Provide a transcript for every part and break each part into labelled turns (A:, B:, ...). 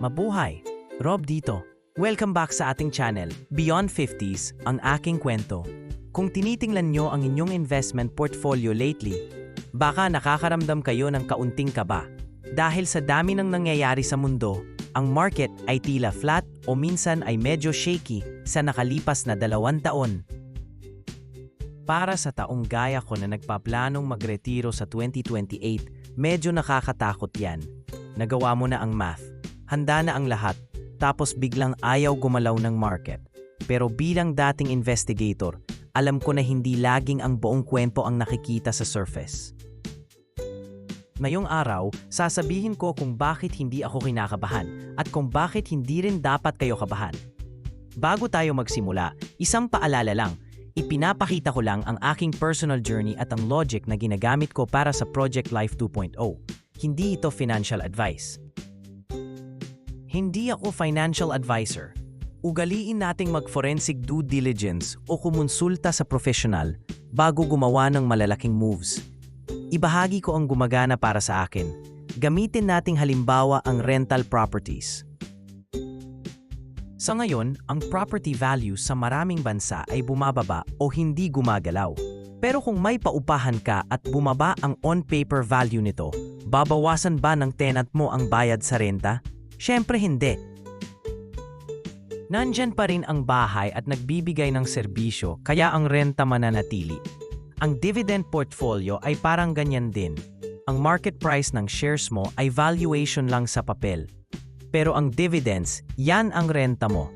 A: Mabuhay! Rob dito. Welcome back sa ating channel, Beyond 50s, ang aking kwento. Kung tinitingnan nyo ang inyong investment portfolio lately, baka nakakaramdam kayo ng kaunting kaba. Dahil sa dami ng nangyayari sa mundo, ang market ay tila flat o minsan ay medyo shaky sa nakalipas na 2 taon. Para sa taong gaya ko na nagpaplanong magretiro sa 2028, medyo nakakatakot yan. Nagawa mo na ang math, handa na ang lahat, tapos biglang ayaw gumalaw ng market. Pero bilang dating investigator, alam ko na hindi laging ang buong kwento ang nakikita sa surface. Ngayong araw, sasabihin ko kung bakit hindi ako kinakabahan at kung bakit hindi rin dapat kayo kabahan. Bago tayo magsimula, isang paalala lang. Ipinapakita ko lang ang aking personal journey at ang logic na ginagamit ko para sa Project Life 2.0. Hindi ito financial advice. Hindi ako financial advisor. Ugaliin nating mag-forensic due diligence o kumonsulta sa professional bago gumawa ng malalaking moves. Ibahagi ko ang gumagana para sa akin. Gamitin nating halimbawa ang rental properties. Sa ngayon, ang property value sa maraming bansa ay bumababa o hindi gumagalaw. Pero kung may paupahan ka at bumaba ang on-paper value nito, babawasan ba ng tenant mo ang bayad sa renta? Siyempre hindi. Nandyan pa rin ang bahay at nagbibigay ng serbisyo kaya ang renta mananatili. Ang dividend portfolio ay parang ganyan din. Ang market price ng shares mo ay valuation lang sa papel. Pero ang dividends, yan ang renta mo.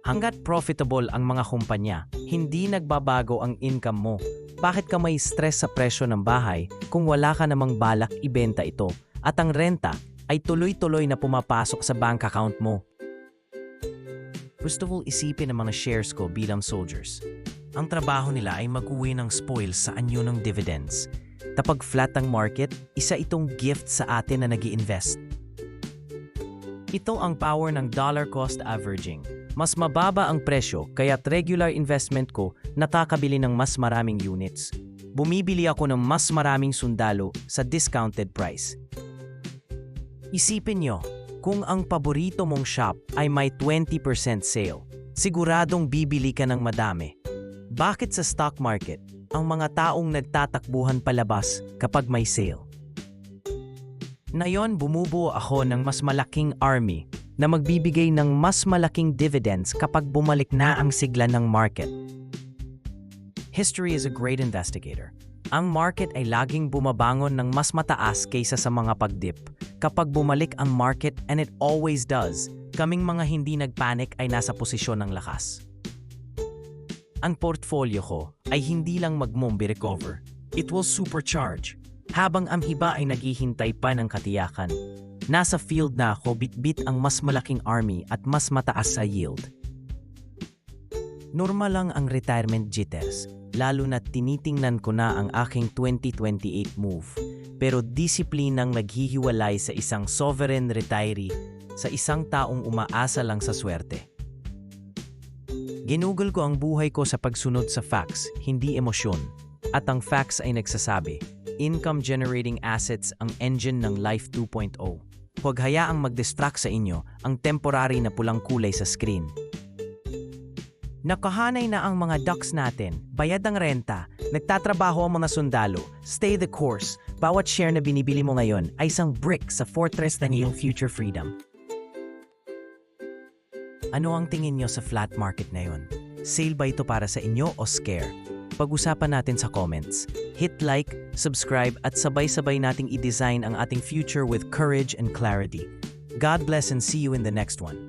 A: Hanggat profitable ang mga kumpanya, hindi nagbabago ang income mo. Bakit ka may stress sa presyo ng bahay kung wala ka namang balak ibenta ito at ang renta ay tuloy-tuloy na pumapasok sa bank account mo? Gusto mong isipin ang mga shares ko bilang soldiers. Ang trabaho nila ay mag-uwi ng spoils sa anyo ng dividends. Kapag flat ang market, isa itong gift sa atin na nag-i-invest. Ito ang power ng dollar cost averaging. Mas mababa ang presyo kaya't regular investment ko nakakabili ng mas maraming units. Bumibili ako ng mas maraming sundalo sa discounted price. Isipin nyo, kung ang paborito mong shop ay may 20% sale, siguradong bibili ka ng madami. Bakit sa stock market, ang mga taong nagtatakbuhan palabas kapag may sale? Ngayon bumubuo ako ng mas malaking army na magbibigay ng mas malaking dividends kapag bumalik na ang sigla ng market. History is a great investigator. Ang market ay laging bumabangon ng mas mataas kaysa sa mga pagdip. Kapag bumalik ang market, and it always does, kaming mga hindi nagpanic ay nasa posisyon ng lakas. Ang portfolio ko ay hindi lang mag-mombi recover. It will supercharge. Habang ang iba ay naghihintay pa ng katiyakan. Nasa field na ako bitbit ang mas malaking army at mas mataas sa yield. Normal lang ang retirement jitters, lalo na tinitingnan ko na ang aking 2028 move. Pero disiplinang naghihiwalay sa isang sovereign retiree sa isang taong umaasa lang sa swerte. Ginugol ko ang buhay ko sa pagsunod sa facts, hindi emosyon. At ang facts ay nagsasabi, income-generating assets ang engine ng Life 2.0. Huwag hayaang mag-distract sa inyo ang temporary na pulang kulay sa screen. Nakahanay na ang mga ducks natin, bayad ang renta, nagtatrabaho ang mga sundalo, stay the course. Bawat share na binibili mo ngayon ay isang brick sa fortress ng iyong future freedom. Ano ang tingin nyo sa flat market ngayon? Sale ba ito para sa inyo o scare? Pag-usapan natin sa comments. Hit like, subscribe at sabay-sabay nating i-design ang ating future with courage and clarity. God bless and see you in the next one.